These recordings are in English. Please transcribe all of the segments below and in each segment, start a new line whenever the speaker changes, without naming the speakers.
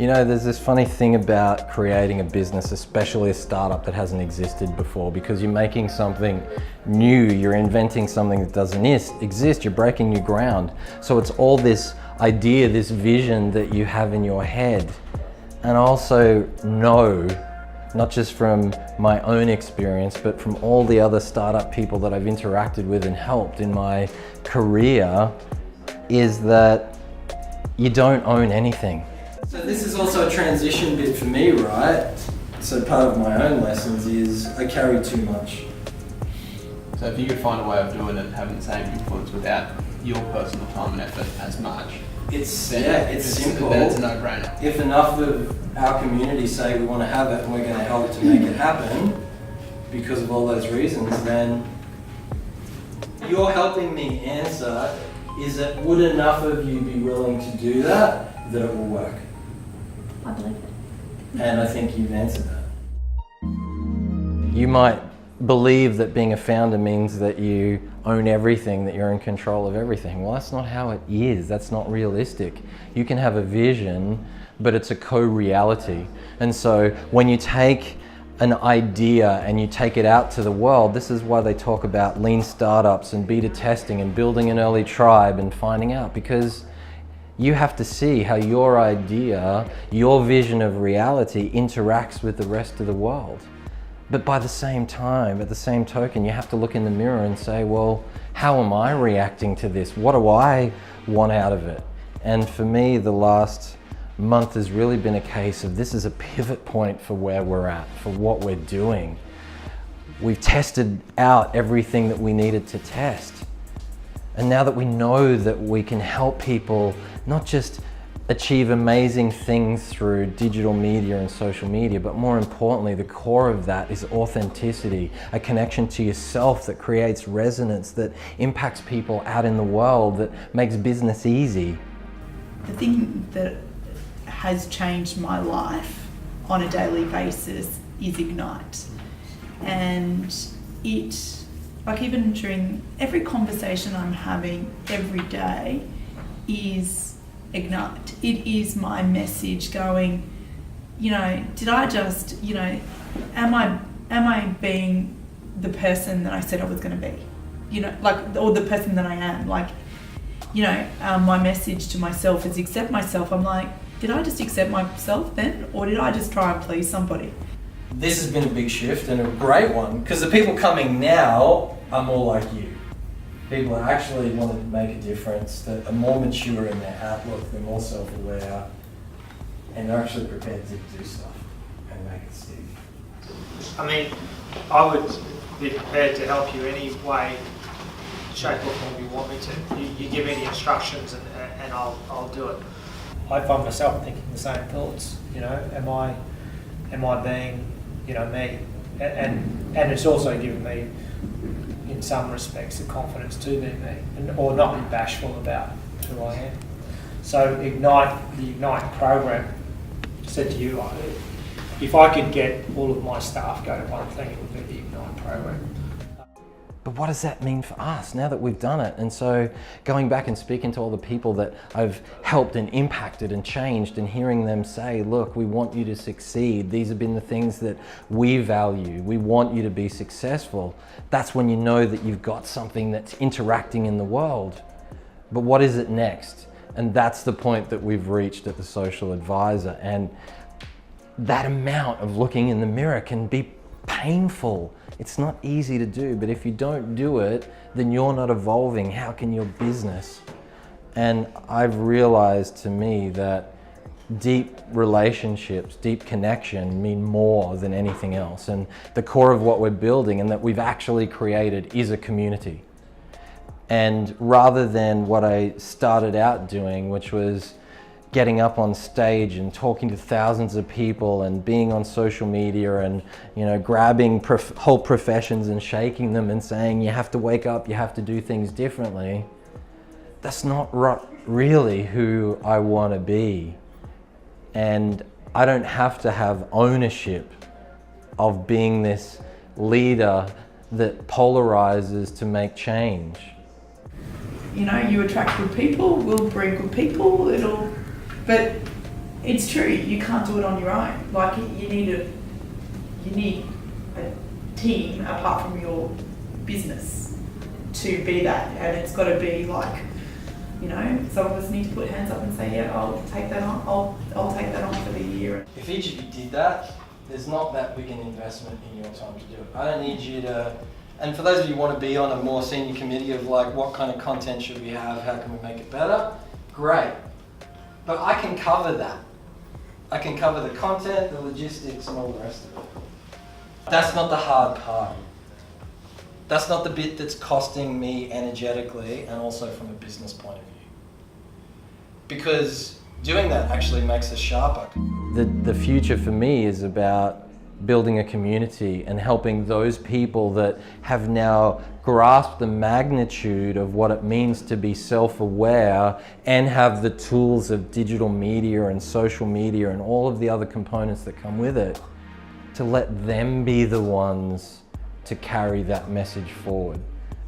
You know, there's this funny thing about creating a business, especially a startup that hasn't existed before, because you're making something new, you're inventing something that doesn't exist, you're breaking new ground. So it's all this idea, this vision that you have in your head. And I also know, not just from my own experience, but from all the other startup people that I've interacted with and helped in my career, is that you don't own anything. So this is also a transition bit for me, right? So part of my own lessons is I carry too much.
So if you could find a way of doing it, having the same influence without your personal time and effort as much,
it's simple.
Then it's a no-brainer.
If enough of our community say we want to have it and we're going to help to make it happen because of all those reasons, then you're helping me answer, is that would enough of you be willing to do that it will work?
I believe it.
And I think you've answered that. You might believe that being a founder means that you own everything, that you're in control of everything. Well, that's not how it is. That's not realistic. You can have a vision, but it's a co-reality. And so when you take an idea and you take it out to the world, this is why they talk about lean startups and beta testing and building an early tribe and finding out, because you have to see how your idea, your vision of reality interacts with the rest of the world. But by the same time, at the same token, you have to look in the mirror and say, well, how am I reacting to this? What do I want out of it? And for me, the last month has really been a case of this is a pivot point for where we're at, for what we're doing. We've tested out everything that we needed to test. And now that we know that we can help people not just achieve amazing things through digital media and social media, but more importantly, the core of that is authenticity, a connection to yourself that creates resonance, that impacts people out in the world, that makes business easy.
The thing that has changed my life on a daily basis is Ignite. And it, like even during every conversation I'm having every day, is Ignite. It is my message going, you know, did I just, you know, am I being the person that I said I was going to be? You know, like, or the person that I am. Like, you know, my message to myself is accept myself. I'm like, did I just accept myself then? Or did I just try and please somebody?
This has been a big shift and a great one, because the people coming now are more like you. People that actually want to make a difference, that are more mature in their outlook, they're more self-aware, and they're actually prepared to do stuff and make it stick.
I mean, I would be prepared to help you any way, shape or form you want me to. You give me the instructions and I'll do it. I find myself thinking the same thoughts, you know, am I being, you know, me? And it's also given me, in some respects, the confidence to be me, or not be bashful about who I am. So the Ignite program, said to you, if I could get all of my staff go to one thing, it would be the Ignite program.
But what does that mean for us now that we've done it? And so going back and speaking to all the people that I've helped and impacted and changed, and hearing them say, look, we want you to succeed. These have been the things that we value. We want you to be successful. That's when you know that you've got something that's interacting in the world. But what is it next? And that's the point that we've reached at the Social Advisor. And that amount of looking in the mirror can be painful. It's not easy to do, but if you don't do it, then you're not evolving. How can your business? And I've realized to me that deep relationships, deep connection mean more than anything else. And the core of what we're building and that we've actually created is a community. And rather than what I started out doing, which was getting up on stage and talking to thousands of people and being on social media and, you know, grabbing whole professions and shaking them and saying, you have to wake up, you have to do things differently. That's not really who I want to be. And I don't have to have ownership of being this leader that polarizes to make change.
You know, you attract good people, we'll bring good people, but it's true, you can't do it on your own. Like you need a team apart from your business to be that, and it's got to be like, you know, some of us need to put hands up and say, yeah, I'll take that on. I'll take that on for the year.
If each of you did that, there's not that big an investment in your time to do it. I don't need you to, and for those of you who want to be on a more senior committee of like, what kind of content should we have, how can we make it better, great. But I can cover that. I can cover the content, the logistics, and all the rest of it. That's not the hard part. That's not the bit that's costing me energetically and also from a business point of view. Because doing that actually makes us sharper. The future for me is about building a community and helping those people that have now grasped the magnitude of what it means to be self-aware and have the tools of digital media and social media and all of the other components that come with it, to let them be the ones to carry that message forward.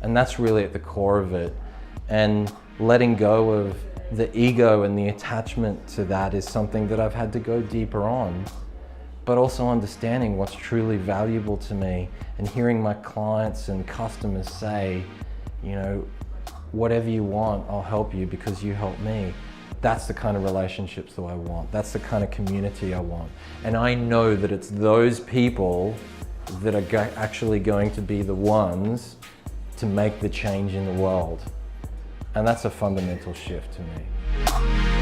And that's really at the core of it. And letting go of the ego and the attachment to that is something that I've had to go deeper on. But also understanding what's truly valuable to me and hearing my clients and customers say, you know, whatever you want, I'll help you because you help me. That's the kind of relationships that I want. That's the kind of community I want. And I know that it's those people that are actually going to be the ones to make the change in the world. And that's a fundamental shift to me.